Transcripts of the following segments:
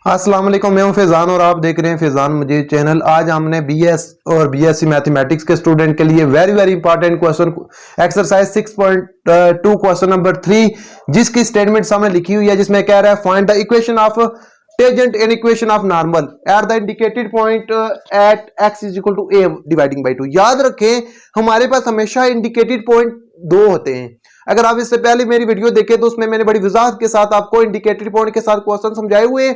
अस्सलाम वालेकुम, मैं हूं फैजान और आप देख रहे हैं फैजान मजीद चैनल। आज हमने बीएस और बीएससी मैथमेटिक्स के स्टूडेंट के लिए very very important question exercise 6.2 question number 3 जिसकी स्टेटमेंट सामने लिखी हुई है, जिसमें कह रहा है find the equation of tangent and equation of normal at the indicated point at X is equal to A dividing by 2। याद रखें, हमारे पास हमेशा इंडिकेटेड पॉइंट दो होते हैं। अगर आप इससे पहले मेरी वीडियो देखें तो उसमें मैंने बड़ी वजाहत के साथ आपको इंडिकेटेड पॉइंट के साथ क्वेश्चन समझाए हुए।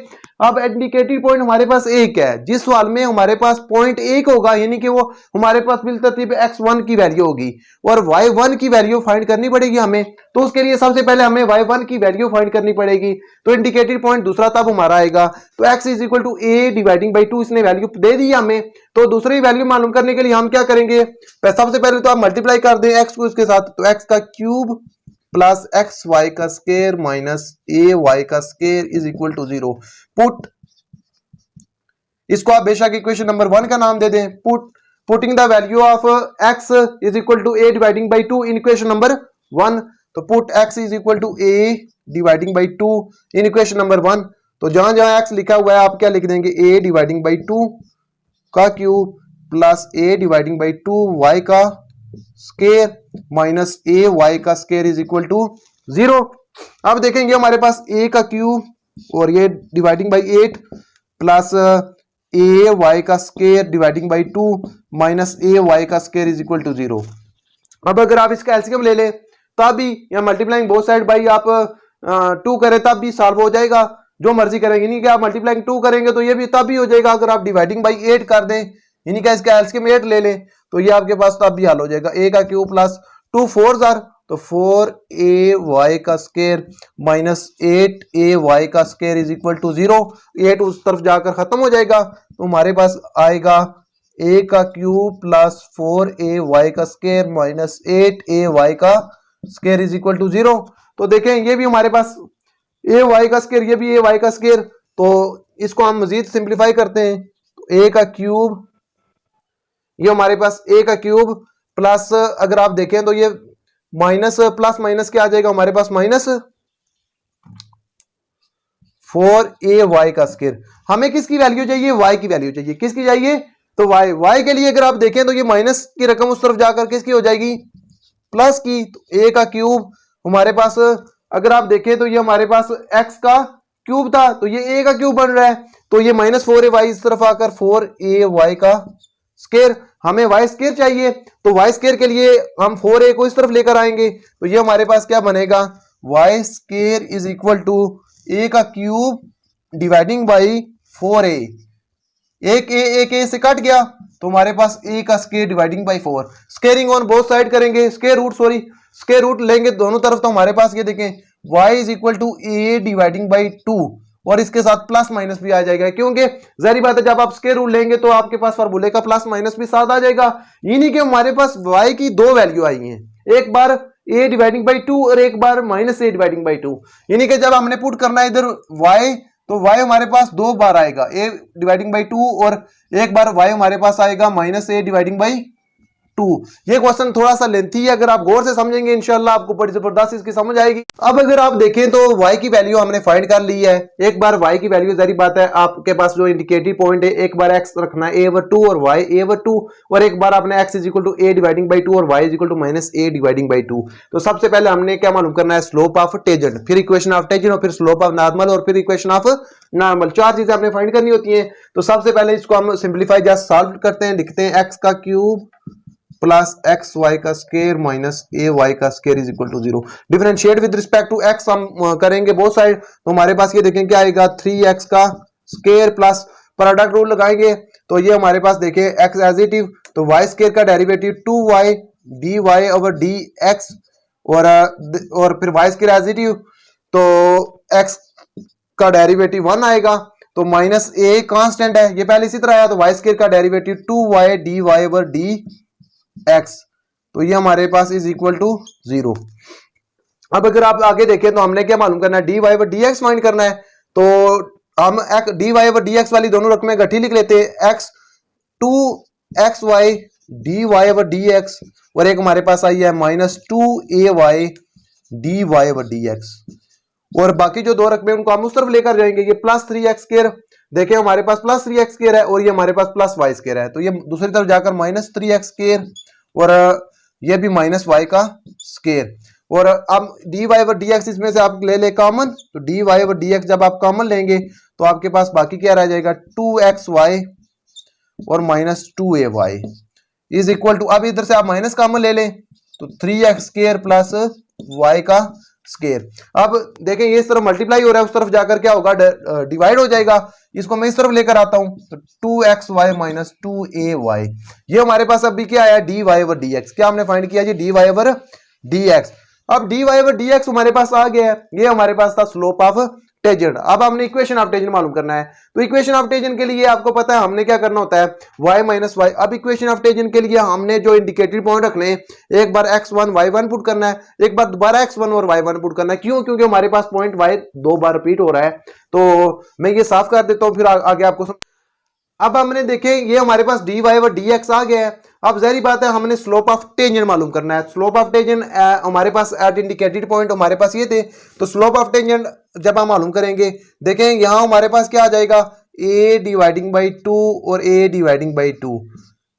अब इंडिकेटेड पॉइंट हमारे पास एक है, जिस सवाल में हमारे पास पॉइंट एक होगा, यानी कि वो हमारे पास बिलतरतीब x1 की वैल्यू होगी और y1 की वैल्यू फाइंड करनी पड़ेगी हमें। तो उसके लिए सबसे पहले हमें y1 की वैल्यू फाइंड करनी पड़ेगी। तो इंडिकेटेड पॉइंट दूसरा तब हमारा आएगा, तो x is equal to a dividing by 2 इसने वैल्यू दे दी हमें। तो दूसरी वैल्यू मालूम करने के लिए हम क्या करेंगे, सबसे पहले तो आप मल्टीप्लाई कर दें x को इसके साथ, तो x का क्यूब प्लस एक्स वाई का स्केयर माइनस ए वाई का square is equal to 0। Put, इसको आप बेशक इक्वेशन नंबर 1 का नाम दे दें। Putting the value of x is equal to a dividing by 2 in equation number 1। तो put x is equal to a dividing by 2 in equation number 1। तो जहां जहां x लिखा हुआ है आप क्या लिख देंगे, a डिवाइडिंग बाई 2 का cube plus a dividing by 2 y का स्केयर माइनस ए वाई का स्केयर इज इक्वल टू 0। अब देखेंगे हमारे पास a का क्यूब और ये dividing by 8 plus A Y का square dividing by 2 minus A Y का स्केयर इज इक्वल टू 0। अब अगर आप इसका एलसीएम ले ले तब भी, या मल्टीप्लाइंग बोथ साइड बाई आप 2 करें तब भी सॉल्व हो जाएगा, जो मर्जी करेंगे। नहीं कि आप मल्टीप्लाइंग 2 करेंगे तो ये भी तब भी हो जाएगा। अगर आप डिवाइडिंग बाई 8 कर दें, यानी कि इसका एलसीएम 8 ले लें, तो ये आपके पास तब भी हल हो जाएगा। a का क्यूब प्लस 2 4 जार, तो 4a y का स्केयर माइनस 8a y का स्केयर इज इक्वल टू 0। 8 उस तरफ जाकर खत्म हो जाएगा, तो हमारे पास आएगा a का क्यूब प्लस 4a y का स्केयर माइनस 8a y का स्केयर इज इक्वल टू 0। तो देखें ये भी हमारे पास a y का स्केयर, ये भी a y का स्केयर। तो इसको हम मजीद सिंप्लीफाई करते हैं, तो a का क्यूब, ये हमारे पास a का क्यूब प्लस, अगर आप देखें तो ये माइनस प्लस माइनस क्या आ जाएगा हमारे पास, माइनस 4ay का स्क्वायर। हमें किसकी वैल्यू चाहिए, y की वैल्यू चाहिए। किसकी चाहिए, तो y के लिए अगर आप देखें तो ये माइनस की रकम उस तरफ जाकर किसकी हो जाएगी, प्लस की। तो a का क्यूब हमारे पास, अगर आप देखें तो ये हमारे पास x का क्यूब था, तो ये a का क्यूब बन रहा है, तो ये माइनस 4ay इस तरफ आकर 4ay का स्केयर। हमें वाई स्केयर चाहिए, तो वाई स्केयर के लिए हम 4a को इस तरफ लेकर आएंगे, तो ये हमारे पास क्या बनेगा, Y square is equal to a का क्यूब डिवाइडिंग बाई 4a। एक a से कट गया, तो हमारे पास a का square dividing by 4। Squaring on both side करेंगे, स्केयर रूट लेंगे दोनों तरफ, तो हमारे पास ये देखें y is equal to a dividing by 2 और इसके साथ प्लस माइनस भी आ जाएगा, क्योंकि जाहिर बात है जब आप स्क्वायर रूट लेंगे तो आपके पास फार्मूले का प्लस माइनस भी साथ आ जाएगा। यानी कि हमारे पास y की दो वैल्यू आई हैं, एक बार a डिवाइडिंग बाई 2 और एक बार माइनस a डिवाइडिंग बाई 2। यानी कि जब हमने पुट करना है इधर y, तो y हमारे पास दो बार आएगा, a डिवाइडिंग बाई 2 और एक बार y हमारे पास आएगा माइनस a डिवाइडिंग बाई 2। ये क्वेश्चन थोड़ा सा लेंथी है, अगर आप गौर से समझेंगे इंशाल्लाह आपको बड़ी जबरदस्त इसकी समझ आएगी। अब अगर आप देखें तो y की वैल्यू हमने फाइंड कर ली है। एक बार y की वैल्यू, जारी बात है आपके पास जो इंडिकेटिव पॉइंट है, एक बार x रखना है a/2 और y a/2, और एक बार आपने x is equal to a dividing by 2 और y is equal to minus a dividing by 2। तो सबसे पहले हमने क्या मालूम करना है, स्लोप ऑफ टेंजेंट, फिर इक्वेशन ऑफ टेंजेंट, और फिर स्लोप ऑफ नॉर्मल, और फिर इक्वेशन ऑफ नॉर्मल। चार चीजें आपने फाइंड करनी होती हैं। तो सबसे पहले इसको हम सिंप्लीफाई जस्ट सॉल्व करते हैं, लिखते हैं x का क्यूब प्लस एक्स वाई का स्केयर माइनस ए वाई का square is equal to 0। Differentiate with respect to X हम करेंगे बोथ साइड, तो हमारे पास ये देखें क्या आएगा, 3x का स्केयर प्लस प्रोडक्ट रूल लगाएंगे, तो ये हमारे पास देखें x एज इट इज, तो y स्केयर का derivative 2y dy over dx, और फिर y square as it is, तो x का डेरिवेटिव 1 आएगा, तो माइनस a कांस्टेंट है, ये पहले इसी तरह आया, तो y स्केयर का derivative 2y dy over dx, तो ये हमारे पास इज इक्वल टू 0। अब अगर आप आगे देखें तो हमने क्या मालूम करना है, dy ओवर dx फाइंड करना है, तो हम dy ओवर dx वाली दोनों रकमें गठी लिख लेते हैं, x 2xy dy over dx, और एक हमारे पास आई है minus 2ay dy over dx। और बाकी जो दो रकबे उनको हम उस तरफ लेकर जाएंगे। ये प्लस 3x², देखें हमारे पास प्लस 3x² है और ये हमारे पास प्लस y² है, तो ये दूसरी तरफ जाकर माइनस 3x² और ये भी माइनस y का स्क्वायर। और अब dy और dx इसमें से आप ले ले कॉमन, तो dy और dx जब आप कॉमन लेंगे तो आपके पास बाकी क्या रह जाएगा 2xy और minus 2ay is equal to, अब इधर से आप माइनस कॉमन ले लें तो 3x² प्लस y का स्क्वायर। अब देखें ये इस तरफ मल्टीप्लाई हो रहा है, उस तरफ जाकर क्या होगा डिवाइड हो जाएगा। इसको मैं इस तरफ लेकर आता हूं तो 2xy माइनस 2ay, ये हमारे पास अभी क्या आया dy ओवर dx। क्या हमने फाइंड किया जी dy ओवर dx। अब dy ओवर dx हमारे पास आ गया है, ये हमारे पास था स्लोप ऑफ टेंजेंट। अब हमने इक्वेशन ऑफ टेंजेंट मालूम करना है, तो इक्वेशन ऑफ टेंजेंट के लिए आपको पता है हमने क्या करना होता है y माइनस वाई। अब इक्वेशन ऑफ टेंजेंट के लिए हमने जो इंडिकेटेड पॉइंट रखने हैं, एक बार x1 y1 पुट करना है, एक बार दोबारा x1 और y1 पुट करना है। क्यों? क्योंकि हमारे पास पॉइंट y दो बार रिपीट हो रहा है। तो मैं ये साफ कर देता हूं, फिर आगे आपको अब हमने देखें ये हमारे पास dy और dx आ गया है। अब जहरी बात है हमने स्लोप ऑफ टेंजेंट मालूम करना है। स्लोप ऑफ टेंजेंट हमारे पास एट इंडिकेटेड पॉइंट हमारे पास ये थे, तो स्लोप ऑफ टेंजेंट जब हम मालूम करेंगे, देखें यहां हमारे पास क्या आ जाएगा a डिवाइडिंग बाई 2 और a डिवाइडिंग बाई 2।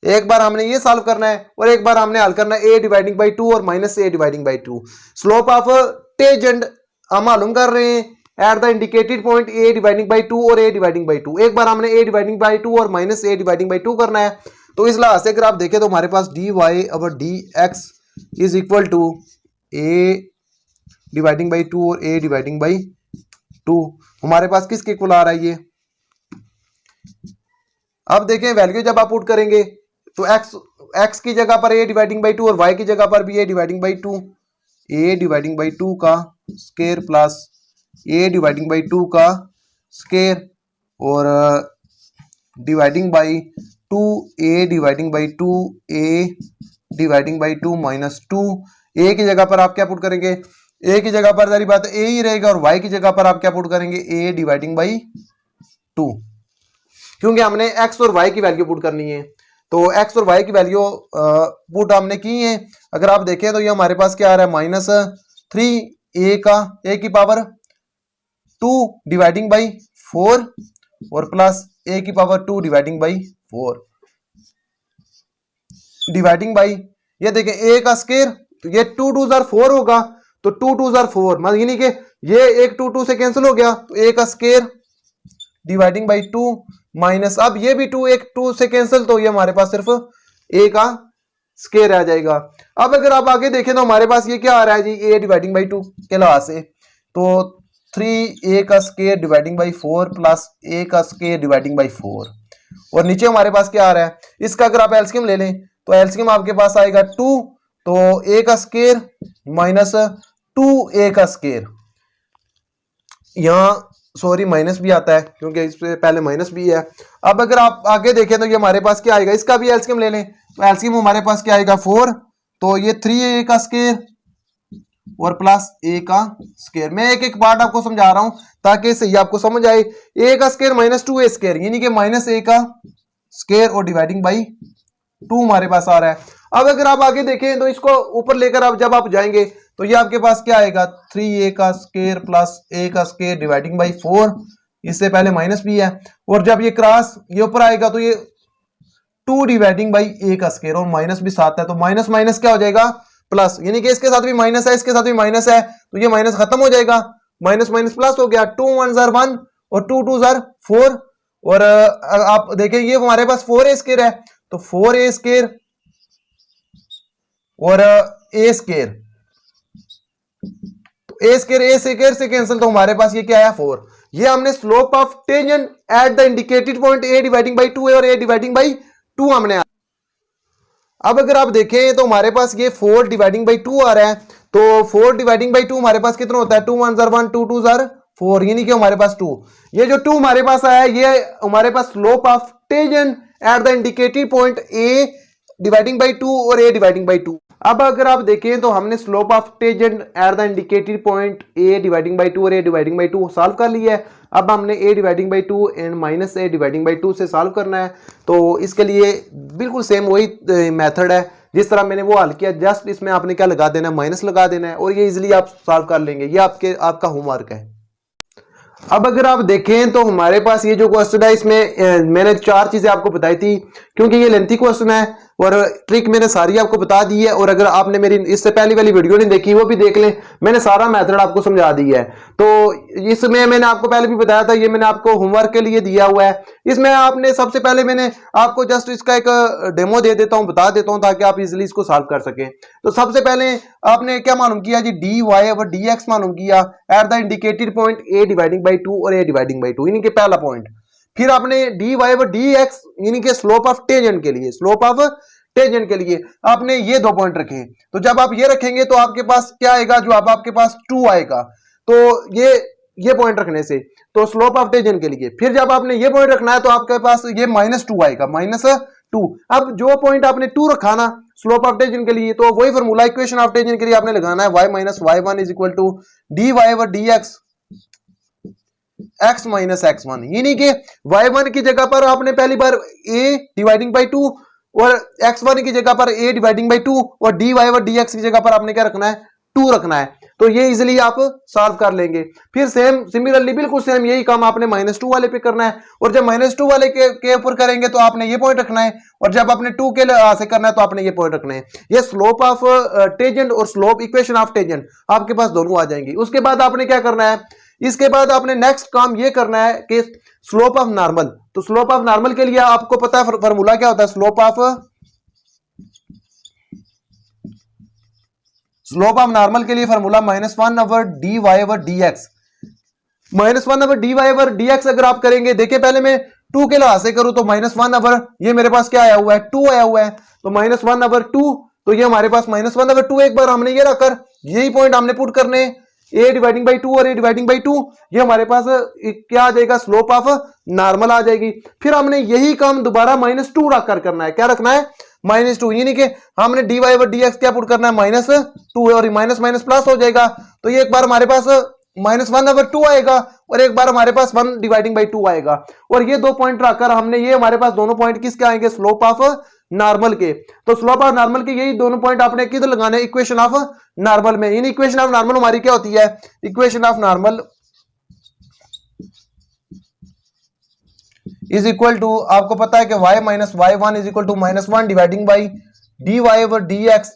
एक बार हमने ये सॉल्व करना है और एक बार हमने हल करना है a डिवाइडिंग बाई 2 और minus a dividing by 2। Slope of tangent हम मालूम कर रहे हैं eight the indicated point a dividing by 2 और a डिवाइडिंग बाई 2। एक बार हमने a डिवाइडिंग बाई 2 और माइनस a डिवाइडिंग बाई 2 करना है। तो इस लिहाज से अगर आप देखें तो हमारे पास dy over dx is equal to a dividing by 2 और a डिवाइडिंग बाई 2 हमारे पास किसके इक्वल आ रहा है ये। अब देखें वैल्यू जब आप पुट करेंगे तो x की जगह पर a डिवाइडिंग बाई 2 और y की जगह पर भी a dividing by 2, a dividing by 2 का square plus a dividing by 2 का स्क्वायर और dividing by 2 a dividing by 2 a dividing by 2 minus 2। a की जगह पर आप क्या पुट करेंगे, a की जगह पर सारी बात a ही रहेगा और y की जगह पर आप क्या पुट करेंगे a डिवाइडिंग बाई 2, क्योंकि हमने x और y की वैल्यू पुट करनी है। तो x और y की वैल्यू पुट हमने की है। अगर आप देखें तो ये हमारे पास क्या आ रहा है माइनस 3a का a की पावर 2 डिवाइडिंग बाई 4 और प्लस a की power 2 dividing by 4 dividing by, ये देखें a का स्क्वायर, तो ये 2 2 जार 4 होगा, तो 2 2 जार 4 मतलब यानी कि ये एक 2 2 से कैंसिल हो गया, तो a का स्क्वायर डिवाइडिंग बाई 2 माइनस, अब ये भी 2 एक 2 से कैंसिल, तो ये हमारे पास सिर्फ a का स्क्वायर आ जाएगा। अब अगर आप आगे देखें तो हमारे पास ये क्या आ रहा है जी a डिवाइडिंग बाई 2 के लिहाज से, तो 3a का square dividing by 4 plus a का स्क्वायर डिवाइडिंग बाई 4 और नीचे हमारे पास क्या आ रहा है, इसका अगर आप एलसीएम ले लें तो एलसीएम आपके पास आएगा 2, तो a का स्क्वायर माइनस 2a का स्क्वायर, यहाँ सॉरी माइनस भी आता है क्योंकि इससे पहले माइनस भी है। अब अगर आप आगे देखें तो ये हमारे पास क्या आएगा, इसका भी एलसीएम ले लें तो एलसीएम हमारे पास क्या आएगा 4, तो ये 3a का स्क्वायर और प्लस a का स्क्वायर। मैं एक एक पार्ट आपको समझा रहा हूं ताकि सही आपको समझ आए। a का स्क्वायर माइनस 2a स्क्वायर यानी कि माइनस a का स्क्वायर और डिवाइडिंग बाई 2 हमारे पास आ रहा है। अब अगर आप आगे देखें तो इसको ऊपर लेकर आप जब आप जाएंगे तो ये आपके पास क्या आएगा 3a का स्क्वायर प्लस a का स्क्वायर डिवाइडिंग बाई 4, इससे पहले माइनस भी है, और जब ये क्रॉस ये ऊपर आएगा तो ये 2 डिवाइडिंग बाई a का स्क्वायर और माइनस भी साथ है, तो माइनस माइनस क्या हो जाएगा प्लस, यानी कि इसके साथ भी माइनस है इसके साथ भी माइनस है, तो ये माइनस खत्म हो जाएगा, माइनस माइनस प्लस हो गया, 2 1 जार 1 और 2 2 जार 4 और आप देखें ये हमारे पास 4a स्क्वायर है, तो 4a स्क्वायर और a स्क्वायर, तो a स्क्वायर से कैंसिल, तो हमारे पास ये क्या है 4। ये हमने slope of tangent at the indicated point a dividing by 2 और a डिवाइडिंग बाई 2 हमने। अब अगर आप देखें तो हमारे पास ये 4 डिवाइडिंग बाई 2 आ रहा है, तो 4 डिवाइडिंग बाई 2 हमारे पास कितना होता है 2 1 जार 1 2 2 जार 4 यानी कि हमारे पास 2। ये जो 2 हमारे पास आया ये हमारे पास slope of tangent at the indicated point a dividing by 2 और a डिवाइडिंग बाई 2। अब अगर आप देखें तो हमने slope of tangent at the indicated point a dividing by 2 और a डिवाइडिंग बाई 2 सॉल्व कर लिया है। अब हमने a dividing by 2 and minus a dividing by 2 से सॉल्व करना है, तो इसके लिए बिल्कुल सेम वही मेथड है जिस तरह मैंने वो हल किया, जस्ट इसमें आपने क्या लगा देना है, माइनस लगा देना है, और ये इजिली आप सॉल्व कर लेंगे। ये आपका होमवर्क है। अब अगर आप देखें तो हमारे पास ये जो क्वेश्चन है, इसमें मैंने 4 चीजें आपको बताई थी, क्योंकि ये लेंथी क्वेश्चन है और ट्रिक मैंने सारी आपको बता दी है। और अगर आपने मेरी इससे पहली वाली वीडियो नहीं देखी वो भी देख लें, मैंने सारा मेथड आपको समझा दिया है। तो इसमें मैंने आपको पहले भी बताया था, ये मैंने आपको होमवर्क के लिए दिया हुआ है। इसमें आपने सबसे पहले मैंने आपको जस्ट इसका एक डेमो दे देता हूं, बता देता हूं, ताकि आप इजिली इसको सॉल्व कर सकें। तो सबसे पहले आपने क्या मालूम किया जी, डी वाई और डी एक्स मालूम किया eight the indicated point A dividing by 2 और ए डिवाइडिंग बाई 2, यानी कि पहला पॉइंट। फिर आपने डी वाई और डी एक्स यानी कि स्लोप ऑफ टेंजेंट के लिए, स्लोप ऑफ टेंजेंट के लिए आपने ये 2 पॉइंट रखे। तो जब आप ये रखेंगे तो आपके पास क्या आएगा, जो अब आपके पास 2 आएगा। तो ये पॉइंट रखने से तो स्लोप ऑफ टेंजेंट के लिए, फिर जब आपने ये पॉइंट रखना है तो आपके पास ये -2 आएगा, -2। अब जो पॉइंट आपने 2 रखा ना स्लोप ऑफ टेंजेंट के लिए, तो वही फॉर्मूला इक्वेशन ऑफ टेंजेंट के लिए आपने लगाना है y minus y1 is equal to D Y over D X x minus x1, यानी कि y1 की जगह पर आपने पहली बार a डिवाइडिंग बाई 2 और x1 की जगह पर a डिवाइडिंग बाई 2 और dy और dx की जगह पर आपने क्या रखना है, 2 रखना है। तो ये इजीली आप सॉल्व कर लेंगे। फिर सेम सिमिलरली बिल्कुल सेम यही काम आपने -2 वाले पे करना है, और जब -2 वाले के ऊपर करेंगे तो आपने ये पॉइंट रखना है, और जब आपने 2 के से करना है तो आपने ये पॉइंट रखना है। ये स्लोप ऑफ टेंजेंट और स्लोप इक्वेशन ऑफ टेंजेंट आपके पास दोनों आ जाएंगी। उसके बाद आपने क्या करना है, इसके बाद आपने नेक्स्ट काम ये करना है कि स्लोप ऑफ नॉर्मल। तो स्लोप ऑफ नॉर्मल के लिए आपको पता है फॉर्मूला क्या होता है, स्लोप ऑफ नॉर्मल के लिए formula -1 over D Y over D X. -1 over D Y over D X अगर आप करेंगे, देखिए पहले मैं 2 के लिहाज से करूं तो -1 ओवर, ये मेरे पास क्या आया हुआ है, 2 आया हुआ है, तो -1 ओवर 2, तो ये हमारे पास -1 ओवर 2। एक बार हमने ये रखकर यही पॉइंट हमने पुट करने a डिवाइडिंग बाई 2 और a डिवाइडिंग बाई 2, ये हमारे पास क्या आ जाएगा, स्लोप ऑफ नॉर्मल आ जाएगी। फिर हमने यही काम दोबारा -2 रखकर करना है, क्या रखना है, -2, यानी कि हमने dy ओवर dx क्या पुट करना है, -2, और माइनस माइनस प्लस हो जाएगा। तो ये एक बार हमारे पास -1 ओवर 2 आएगा और एक बार हमारे पास 1 डिवाइडिंग बाई 2 आएगा। और ये 2 पॉइंट रखकर हमने ये हमारे पास दोनों पॉइंट किसके आएंगे, स्लोप ऑफ नॉर्मल के। तो स्लोप ऑफ नॉर्मल के यही दोनों पॉइंट आपने किधर लगाने, इक्वेशन ऑफ नॉर्मल में। इन इक्वेशन ऑफ नॉर्मल हमारी क्या होती है, equation of normal is equal to, आपको पता है कि y minus y1 is equal to -1 dividing by D Y over D X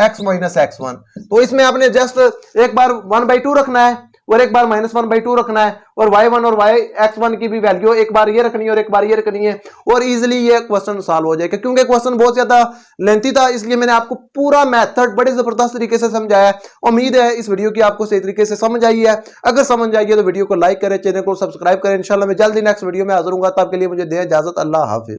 x minus x1। तो इसमें आपने जस्ट एक बार 1/2 रखना है और एक बार -1/2 रखना है, और y1 और x1 की भी वैल्यू एक बार ये रखनी है और एक बार ये रखनी है, और इजीली ये क्वेश्चन सॉल्व हो जाएगा। क्योंकि क्वेश्चन बहुत ज्यादा लेंथी था, इसलिए मैंने आपको पूरा मेथड बड़े जबरदस्त तरीके से समझाया है। उम्मीद है इस वीडियो की आपको सही तरीके से समझ आई है। अगर समझ आई है तो वीडियो को लाइक करें, चैनल को सब्सक्राइब करें। इंशाल्लाह मैं जल्दी नेक्स्ट वीडियो में हाजिर हूंगा, तब के लिए मुझे दें इजाजत। अल्लाह हाफिज।